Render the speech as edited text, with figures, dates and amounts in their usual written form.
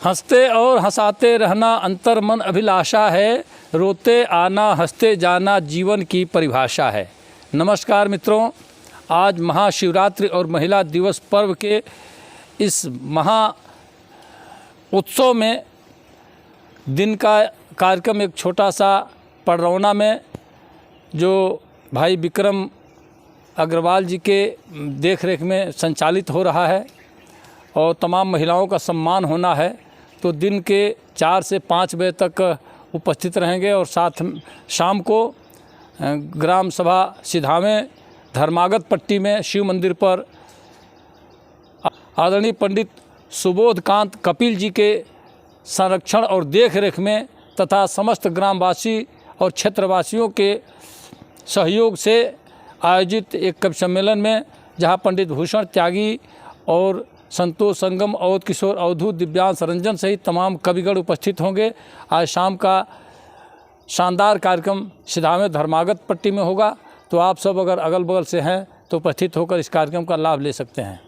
हंसते और हंसाते रहना अंतर मन अभिलाषा है, रोते आना हंसते जाना जीवन की परिभाषा है। नमस्कार मित्रों, आज महाशिवरात्रि और महिला दिवस पर्व के इस महा उत्सव में दिन का कार्यक्रम एक छोटा सा पड़रौना में जो भाई विक्रम अग्रवाल जी के देख रेख में संचालित हो रहा है और तमाम महिलाओं का सम्मान होना है, तो दिन के 4 से 5 बजे तक उपस्थित रहेंगे और साथ शाम को ग्राम सभा सिधामे धर्मागत पट्टी में शिव मंदिर पर आदरणीय पंडित सुबोधकांत कपिल जी के संरक्षण और देख रेख में तथा समस्त ग्रामवासी और क्षेत्रवासियों के सहयोग से आयोजित एक कवि सम्मेलन में जहां पंडित भूषण त्यागी और संतोष संगम, अवध किशोर, अवधूत, दिव्यांश रंजन सहित तमाम कविगण उपस्थित होंगे। आज शाम का शानदार कार्यक्रम सिधामे धर्मागत पट्टी में होगा, तो आप सब अगर अगल बगल से हैं तो उपस्थित होकर इस कार्यक्रम का लाभ ले सकते हैं।